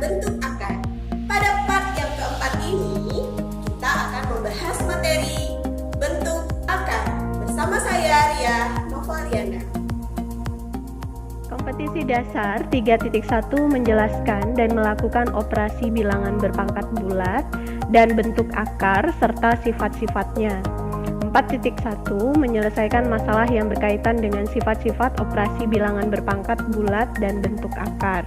bentuk akar. Pada part yang keempat ini, kita akan membahas materi bentuk akar. Bersama saya, Ria Novaliana. Kompetisi dasar 3.1 menjelaskan dan melakukan operasi bilangan berpangkat bulat dan bentuk akar serta sifat-sifatnya. 4.1 menyelesaikan masalah yang berkaitan dengan sifat-sifat operasi bilangan berpangkat bulat dan bentuk akar.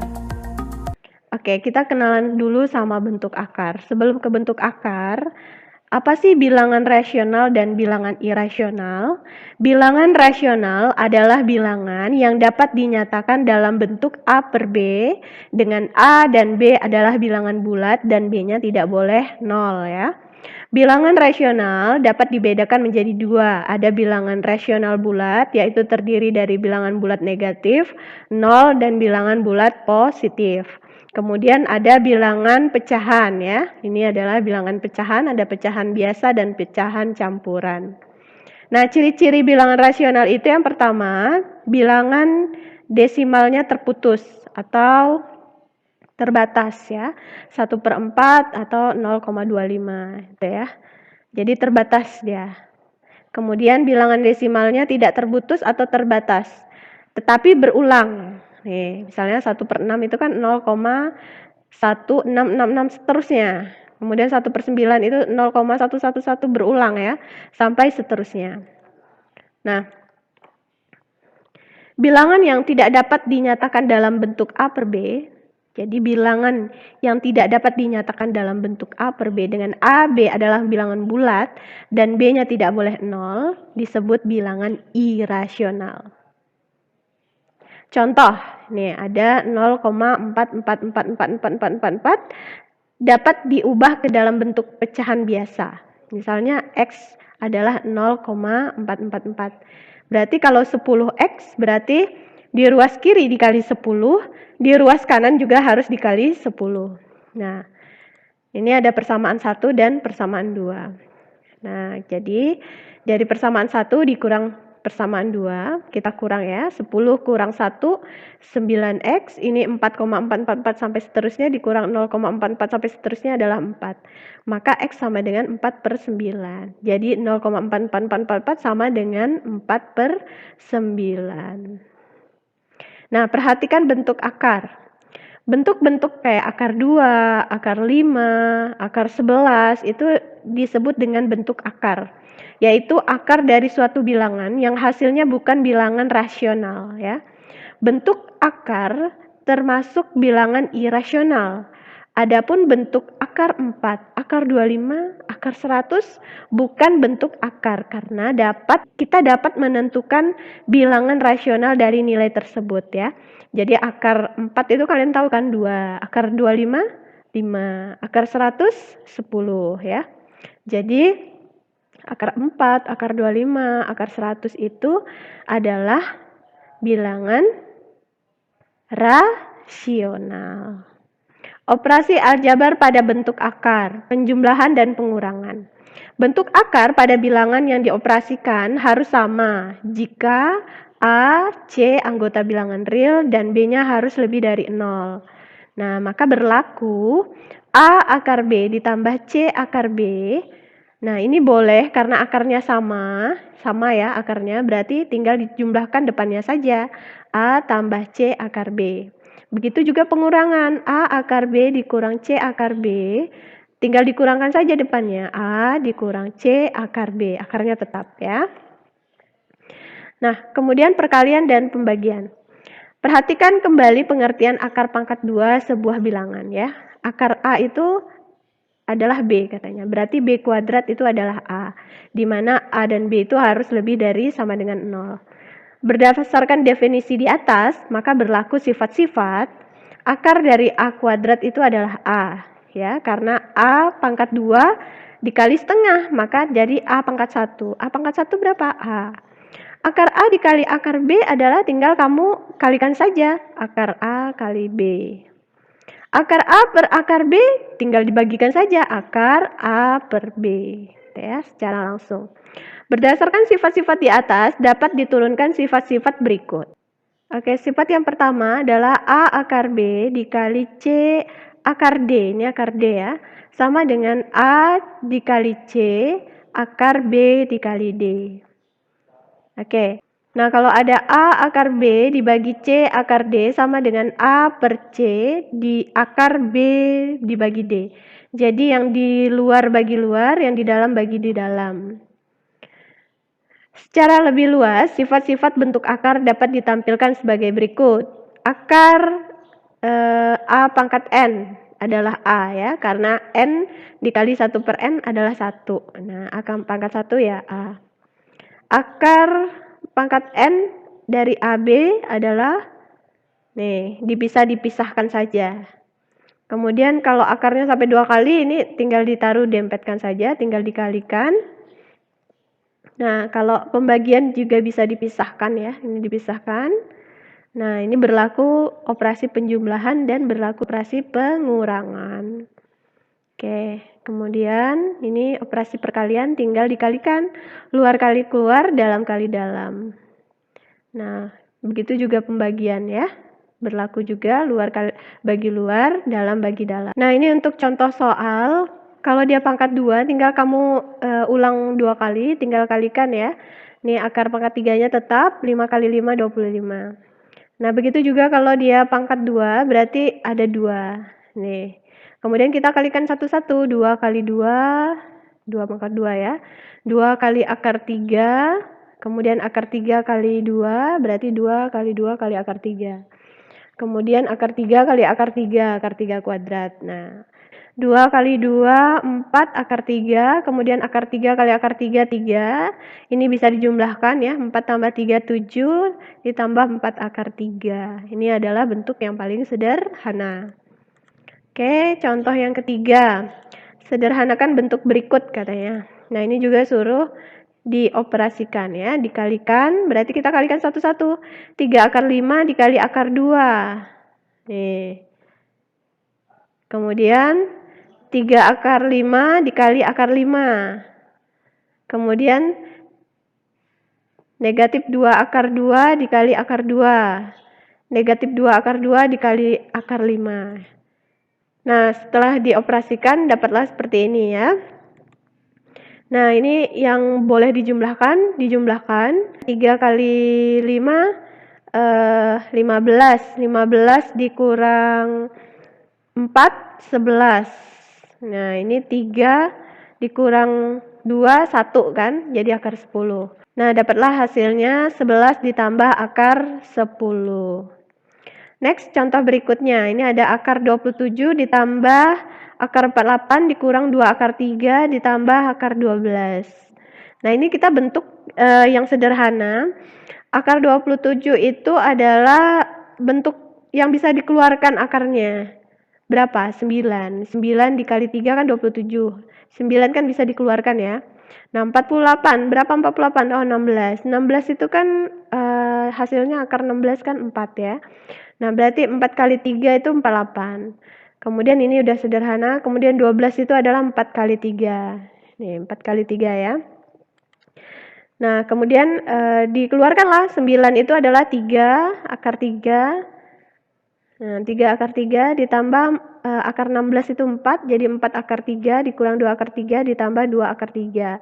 Oke, kita kenalan dulu sama bentuk akar. Sebelum ke bentuk akar, apa sih bilangan rasional dan bilangan irasional? Bilangan rasional adalah bilangan yang dapat dinyatakan dalam bentuk A per B, dengan A dan B adalah bilangan bulat dan B-nya tidak boleh 0 ya. Bilangan rasional dapat dibedakan menjadi dua. Ada bilangan rasional bulat, yaitu terdiri dari bilangan bulat negatif, 0, dan bilangan bulat positif. Kemudian ada bilangan pecahan ya. Ini adalah bilangan pecahan, ada pecahan biasa dan pecahan campuran. Nah, ciri-ciri bilangan rasional itu yang pertama, bilangan desimalnya terputus atau terbatas ya, 1/4 atau 0,25 itu ya. Jadi terbatas dia. Kemudian bilangan desimalnya tidak terputus atau terbatas, tetapi berulang. Nih, misalnya 1/6 itu kan 0,1666 seterusnya. Kemudian 1/9 itu 0,111 berulang ya, sampai seterusnya. Nah, bilangan yang tidak dapat dinyatakan dalam bentuk A per B, jadi bilangan yang tidak dapat dinyatakan dalam bentuk A per B dengan A, B adalah bilangan bulat dan B-nya tidak boleh 0, disebut bilangan irasional. Contoh, nih ada 0,4444444 dapat diubah ke dalam bentuk pecahan biasa. Misalnya X adalah 0,444. Berarti kalau 10X berarti di ruas kiri dikali 10, di ruas kanan juga harus dikali 10. Nah, ini ada persamaan 1 dan persamaan 2. Nah, jadi dari persamaan 1 dikurang persamaan 2, kita kurang ya, 10 kurang 1, 9X, ini 4,444 sampai seterusnya, dikurang 0,44 sampai seterusnya adalah 4. Maka X sama dengan 4/9. Jadi 0,44444 sama dengan 4/9. Nah, perhatikan bentuk akar. Bentuk-bentuk kayak akar 2, akar 5, akar 11 itu disebut dengan bentuk akar, yaitu akar dari suatu bilangan yang hasilnya bukan bilangan rasional ya. Bentuk akar termasuk bilangan irasional. Adapun bentuk akar 4, akar 25, akar 100 bukan bentuk akar karena kita dapat menentukan bilangan rasional dari nilai tersebut ya. Jadi akar 4 itu kalian tahu kan 2, akar 25 5, akar 100 10 ya. Jadi akar 4, akar 25, akar 100 itu adalah bilangan rasional. Operasi aljabar pada bentuk akar, penjumlahan dan pengurangan. Bentuk akar pada bilangan yang dioperasikan harus sama jika A, C anggota bilangan real dan B-nya harus lebih dari 0. Nah, maka berlaku A akar B ditambah C akar B. Nah, ini boleh karena akarnya sama ya akarnya, berarti tinggal dijumlahkan depannya saja. A tambah C akar B. Begitu juga pengurangan, A akar B dikurang C akar B, tinggal dikurangkan saja depannya, A dikurang C akar B, akarnya tetap ya. Nah, kemudian perkalian dan pembagian. Perhatikan kembali pengertian akar pangkat 2 sebuah bilangan ya. Akar A itu adalah B katanya, berarti B kuadrat itu adalah A, di mana A dan B itu harus lebih dari sama dengan 0. Berdasarkan definisi di atas, maka berlaku sifat-sifat. Akar dari A kuadrat itu adalah A, ya, karena A pangkat 2 dikali setengah, maka jadi A pangkat 1. A pangkat 1 berapa? A. Akar A dikali akar B adalah tinggal kamu kalikan saja, akar A kali B. Akar A per akar B tinggal dibagikan saja, akar A per B, ya, secara langsung. Berdasarkan sifat-sifat di atas, dapat diturunkan sifat-sifat berikut. Oke, sifat yang pertama adalah A akar B dikali C akar D, ini akar D ya, sama dengan A dikali C akar B dikali D. Oke, nah kalau ada A akar B dibagi C akar D sama dengan A per C di akar B dibagi D. Jadi yang di luar bagi luar, yang di dalam bagi di dalam. Secara lebih luas, sifat-sifat bentuk akar dapat ditampilkan sebagai berikut. Akar A pangkat N adalah A ya, karena N dikali 1 per N adalah 1. Nah, akar pangkat 1 ya A. Akar pangkat N dari AB adalah, nih, bisa dipisahkan saja. Kemudian kalau akarnya sampai 2 kali, ini tinggal ditaruh, dempetkan saja, tinggal dikalikan. Nah, kalau pembagian juga bisa dipisahkan ya, ini dipisahkan. Nah, ini berlaku operasi penjumlahan dan berlaku operasi pengurangan. Oke, kemudian ini operasi perkalian tinggal dikalikan, luar kali keluar, dalam kali dalam. Nah, begitu juga pembagian ya. Berlaku juga luar kali bagi luar, dalam bagi dalam. Nah, ini untuk contoh soal. Kalau dia pangkat 2, tinggal kamu ulang 2 kali, tinggal kalikan ya. Nih akar pangkat 3-nya tetap 5 kali 5 25. Nah, begitu juga kalau dia pangkat 2, berarti ada 2. Nih. Kemudian kita kalikan satu-satu, 2 kali 2, 2 pangkat 2 ya. 2 kali akar 3, kemudian akar 3 kali 2, berarti 2 kali 2 kali akar 3. Kemudian akar 3 kali akar 3 kuadrat. Nah, 2 kali 2, 4 akar 3, kemudian akar 3 kali akar 3, 3. Ini bisa dijumlahkan ya, 4 tambah 3, 7, ditambah 4 akar 3. Ini adalah bentuk yang paling sederhana. Oke, contoh yang ketiga. Sederhanakan bentuk berikut katanya. Nah, ini juga suruh dioperasikan ya, dikalikan, berarti kita kalikan satu-satu. 3 akar 5 dikali akar 2. Nih. Kemudian 3 akar 5 dikali akar 5. Kemudian negatif 2 akar 2 dikali akar 2. Negatif 2 akar 2 dikali akar 5. Nah, setelah dioperasikan dapatlah seperti ini ya. Nah, ini yang boleh dijumlahkan. 3 kali 5, 15. 15 dikurang 4, 11. Nah, ini 3 dikurang 2, 1 kan, jadi akar 10. Nah, dapatlah hasilnya 11 ditambah akar 10. Next, contoh berikutnya. Ini ada akar 27 ditambah akar 48 dikurang 2 akar 3 ditambah akar 12. Nah, ini kita bentuk yang sederhana. Akar 27 itu adalah bentuk yang bisa dikeluarkan akarnya. Berapa? 9. 9 dikali 3 kan 27. 9 kan bisa dikeluarkan ya. Nah, 48. Berapa 48? Oh, 16. 16 itu kan hasilnya akar 16 kan 4 ya. Nah, berarti 4 kali 3 itu 48. Kemudian ini udah sederhana. Kemudian 12 itu adalah 4 kali 3. Nih, 4 kali 3 ya. Nah, kemudian dikeluarkanlah 9 itu adalah 3 akar 3. Nah, 3 akar 3 ditambah akar 16 itu 4, jadi 4 akar 3 dikurang 2 akar 3 ditambah 2 akar 3.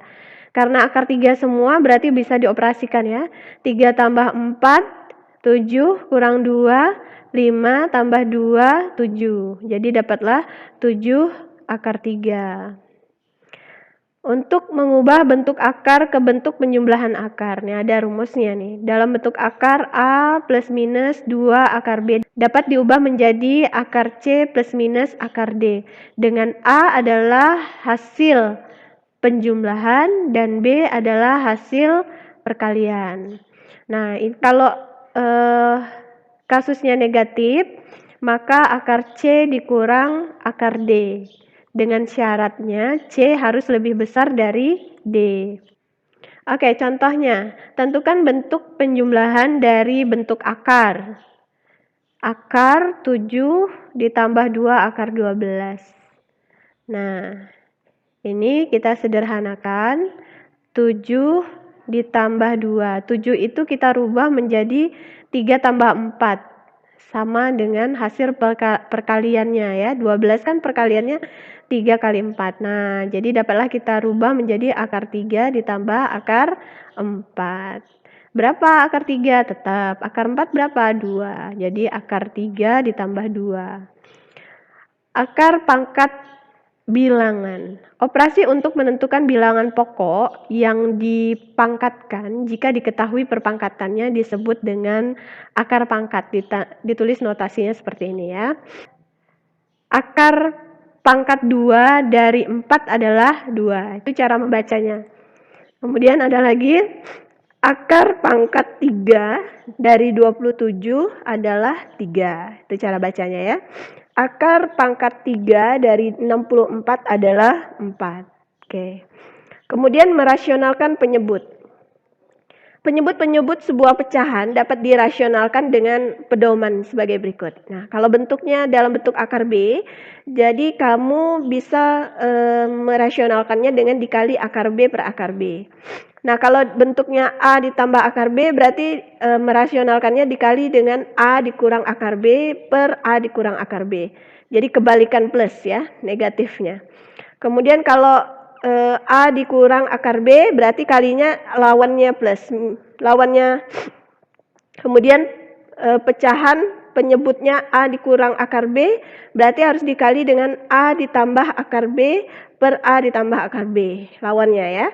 Karena akar 3 semua berarti bisa dioperasikan ya. 3 tambah 4, 7 kurang 2, 5 tambah 2, 7. Jadi dapatlah 7 akar 3. Untuk mengubah bentuk akar ke bentuk penjumlahan akar. Nih ada rumusnya nih. Dalam bentuk akar A plus minus 2 akar B dapat diubah menjadi akar C plus minus akar D. Dengan A adalah hasil penjumlahan dan B adalah hasil perkalian. Nah, kalau kasusnya negatif, maka akar C dikurang akar D. Dengan syaratnya C harus lebih besar dari D. Oke, contohnya, tentukan bentuk penjumlahan dari bentuk akar. Akar 7 ditambah 2 akar 12. Nah, ini kita sederhanakan. 7 ditambah 2. 7 itu kita rubah menjadi 3 tambah 4. sama dengan hasil perkaliannya ya. 12 kan perkaliannya 3 kali 4. Nah, jadi dapatlah kita rubah menjadi akar 3 ditambah akar 4. Berapa akar 3? Tetap. Akar 4 berapa? 2. Jadi akar 3 ditambah 2. Akar pangkat bilangan. Operasi untuk menentukan bilangan pokok yang dipangkatkan jika diketahui perpangkatannya disebut dengan akar pangkat. Ditulis notasinya seperti ini ya. Akar pangkat 2 dari 4 adalah 2. Itu cara membacanya. Kemudian ada lagi akar pangkat 3 dari 27 adalah 3. Itu cara bacanya ya. Akar pangkat 3 dari 64 adalah 4. Oke. Kemudian merasionalkan penyebut. Penyebut-penyebut sebuah pecahan dapat dirasionalkan dengan pedoman sebagai berikut. Nah, kalau bentuknya dalam bentuk akar B, jadi kamu bisa merasionalkannya dengan dikali akar B per akar B. Nah, kalau bentuknya A ditambah akar B, berarti merasionalkannya dikali dengan A dikurang akar B per A dikurang akar B. Jadi kebalikan plus ya, negatifnya. Kemudian kalau A dikurang akar B, berarti kalinya lawannya plus. Lawannya, kemudian pecahan penyebutnya A dikurang akar B, berarti harus dikali dengan A ditambah akar B per A ditambah akar B. Lawannya ya.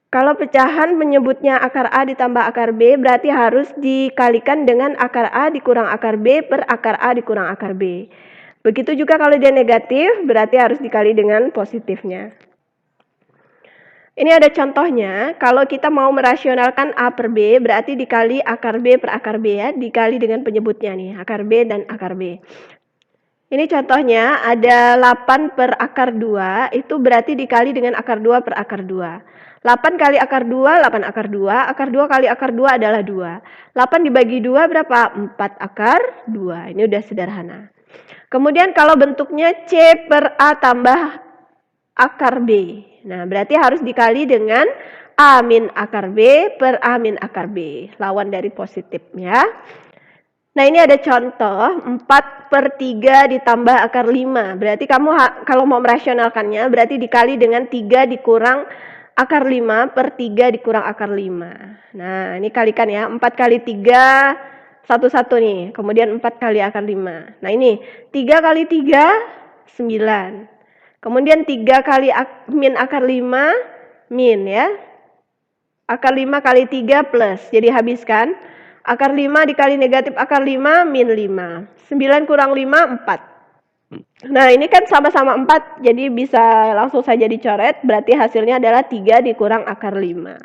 Kalau pecahan menyebutnya akar A ditambah akar B, berarti harus dikalikan dengan akar A dikurang akar B per akar A dikurang akar B. Begitu juga kalau dia negatif, berarti harus dikali dengan positifnya. Ini ada contohnya, kalau kita mau merasionalkan A per B, berarti dikali akar B per akar B ya, dikali dengan penyebutnya nih, akar B dan akar B. Ini contohnya, ada 8 per akar 2, itu berarti dikali dengan akar 2 per akar 2. 8 kali akar 2, 8 akar 2. Akar 2 kali akar 2 adalah 2. 8 dibagi 2 berapa? 4 akar 2. Ini udah sederhana. Kemudian kalau bentuknya C per A tambah akar B. Nah, berarti harus dikali dengan A min akar B per A min akar B. Lawan dari positif ya. Nah, ini ada contoh 4 per 3 ditambah akar 5. Berarti kamu kalau mau merasionalkannya, berarti dikali dengan 3 dikurang akar 5 per 3 dikurang akar 5. Nah, ini kalikan ya. 4 kali 3, 1 nih. Kemudian 4 kali akar 5. Nah, ini 3 kali 3, 9. Kemudian 3 kali min akar 5, min ya. Akar 5 kali 3 plus. Jadi habiskan. Akar 5 dikali negatif akar 5, min 5. 9 kurang 5, 4. Nah, ini kan sama-sama 4, jadi bisa langsung saja dicoret, berarti hasilnya adalah 3 dikurang akar 5.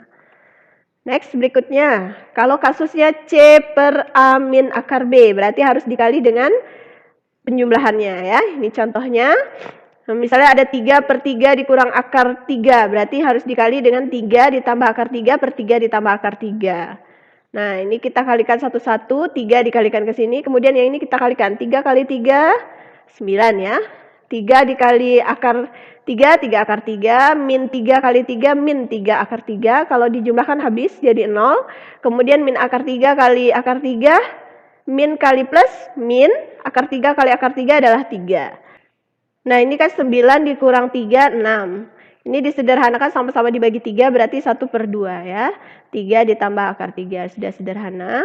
Next, berikutnya. Kalau kasusnya C per A min akar B, berarti harus dikali dengan penjumlahannya ya. Ini contohnya. Misalnya ada 3 per 3 dikurang akar 3, berarti harus dikali dengan 3 ditambah akar 3 per 3 ditambah akar 3. Nah, ini kita kalikan satu-satu, 3 dikalikan ke sini, kemudian yang ini kita kalikan. 3 kali 3, 9 ya. 3 dikali akar 3, 3 akar 3, min 3 kali 3, min 3 akar 3. Kalau dijumlahkan habis jadi 0. Kemudian min akar 3 kali akar 3, min kali plus, min akar 3 kali akar 3 adalah 3. Nah, ini kan 9 dikurang 3, 6. Ini disederhanakan sama-sama dibagi 3, berarti 1 per 2 ya. 3 ditambah akar 3, sudah sederhana.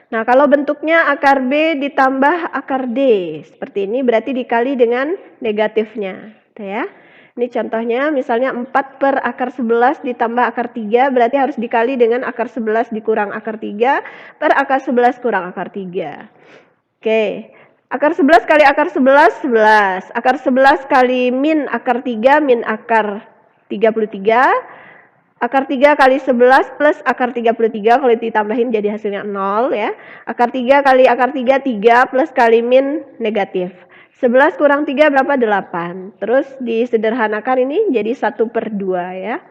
Nah, kalau bentuknya akar B ditambah akar D, seperti ini berarti dikali dengan negatifnya. Ya. Ini contohnya misalnya 4 per akar 11 ditambah akar 3, berarti harus dikali dengan akar 11 dikurang akar 3 per akar 11 kurang akar 3. Oke, akar 11 kali akar 11, 11. Akar 11 kali min akar 3, min akar 33. Akar 3 kali 11 plus akar 33, kalau ditambahin jadi hasilnya 0 ya. Akar 3 kali akar 3, 3 plus kali min negatif. 11 kurang 3 berapa? 8. Terus disederhanakan ini jadi 1 per 2 ya.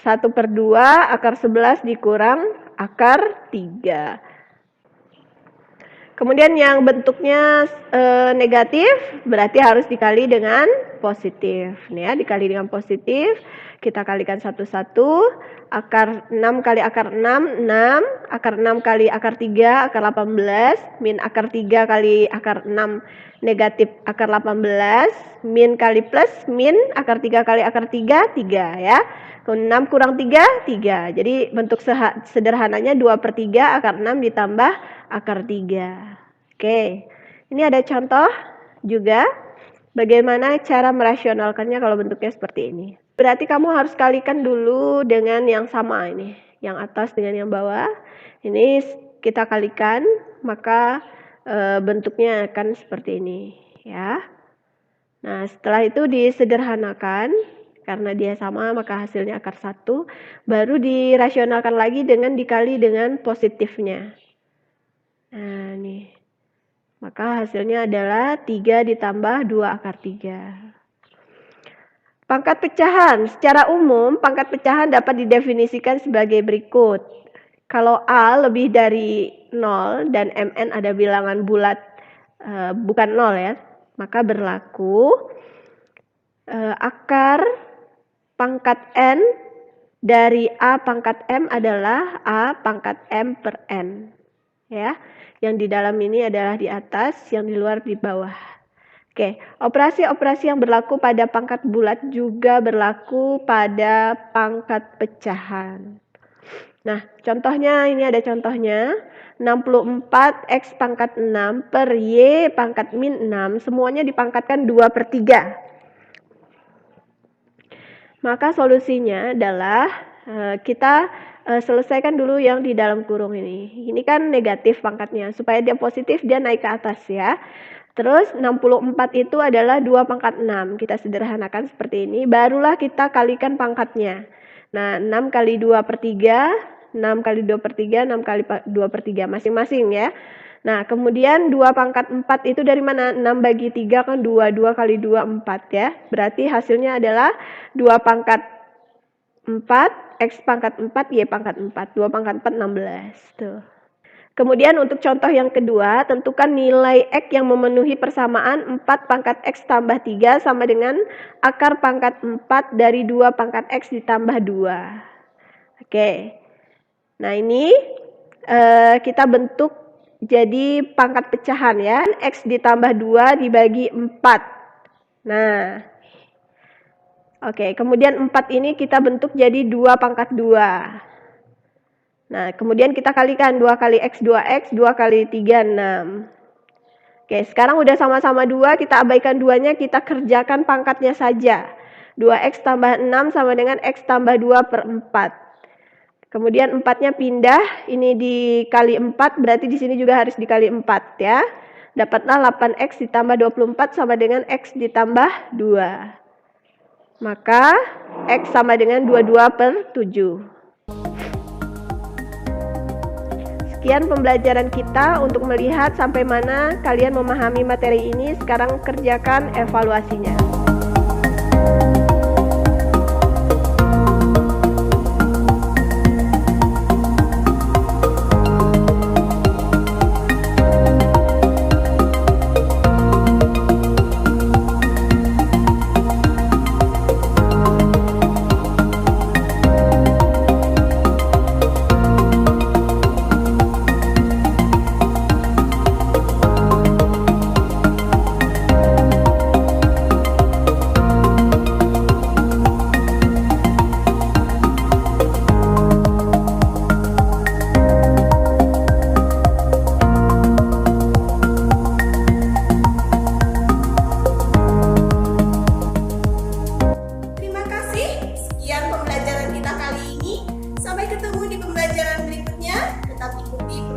1 per 2 akar 11 dikurang akar 3. Kemudian yang bentuknya negatif berarti harus dikali dengan positif. Nih ya, dikali dengan positif. Kita kalikan satu-satu. Akar 6 kali akar 6, 6. Akar 6 kali akar 3, akar 18. Min akar 3 kali akar 6 negatif akar 18. Min kali plus, min akar 3 kali akar 3, 3 ya. 6 kurang 3, 3. Jadi bentuk sederhananya 2/3 akar 6 ditambah akar 3. Oke, ini ada contoh juga bagaimana cara merasionalkannya kalau bentuknya seperti ini. Berarti kamu harus kalikan dulu dengan yang sama ini. Yang atas dengan yang bawah. Ini kita kalikan, maka bentuknya akan seperti ini. Ya. Nah, setelah itu disederhanakan. Karena dia sama, maka hasilnya akar 1. Baru dirasionalkan lagi dengan dikali dengan positifnya. Nah, nih. Maka hasilnya adalah 3 ditambah 2 akar 3. Pangkat pecahan. Secara umum, pangkat pecahan dapat didefinisikan sebagai berikut. Kalau A lebih dari 0 dan Mn ada bilangan bulat bukan 0 ya, maka berlaku akar pangkat N dari A pangkat M adalah A pangkat M per N. Ya, yang di dalam ini adalah di atas, yang di luar di bawah. Oke, operasi-operasi yang berlaku pada pangkat bulat juga berlaku pada pangkat pecahan. Nah, contohnya ini ada contohnya. 64 X pangkat 6 per Y pangkat min 6 semuanya dipangkatkan 2/3. Maka solusinya adalah kita selesaikan dulu yang di dalam kurung ini. Ini kan negatif pangkatnya. Supaya dia positif dia naik ke atas ya. Terus 64 itu adalah 2 pangkat 6. Kita sederhanakan seperti ini. Barulah kita kalikan pangkatnya. Nah, 6 kali 2/3, 6 kali 2/3, 6 kali 2/3 masing-masing ya. Nah, kemudian 2 pangkat 4 itu dari mana? 6 bagi 3 kan 2, 2 kali 2, 4 ya. Berarti hasilnya adalah 2 pangkat 4, X pangkat 4, Y pangkat 4. 2 pangkat 4, 16. Tuh. Kemudian untuk contoh yang kedua, tentukan nilai X yang memenuhi persamaan 4 pangkat X tambah 3 sama dengan akar pangkat 4 dari 2 pangkat X ditambah 2. Oke. Nah ini kita bentuk jadi pangkat pecahan ya. X ditambah 2 dibagi 4. Nah. Oke, kemudian 4 ini kita bentuk jadi 2 pangkat 2. Nah, kemudian kita kalikan 2 kali X, 2X, 2 kali 3, 6. Oke, sekarang udah sama-sama 2, kita abaikan 2-nya, kita kerjakan pangkatnya saja. 2X tambah 6 sama dengan X tambah 2/4. Kemudian 4-nya pindah, ini dikali 4, berarti di sini juga harus dikali 4 ya. Dapatlah 8X ditambah 24 sama dengan X ditambah 2. Maka X sama dengan 22/7. Sekian pembelajaran kita untuk melihat sampai mana kalian memahami materi ini. Sekarang kerjakan evaluasinya.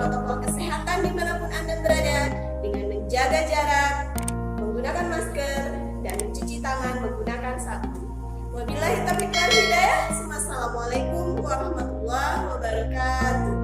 protokol kesehatan dimanapun Anda berada dengan menjaga jarak, menggunakan masker, dan mencuci tangan menggunakan sabun. Wabillahi taufiq wal hidayah. Wassalamualaikum warahmatullahi wabarakatuh.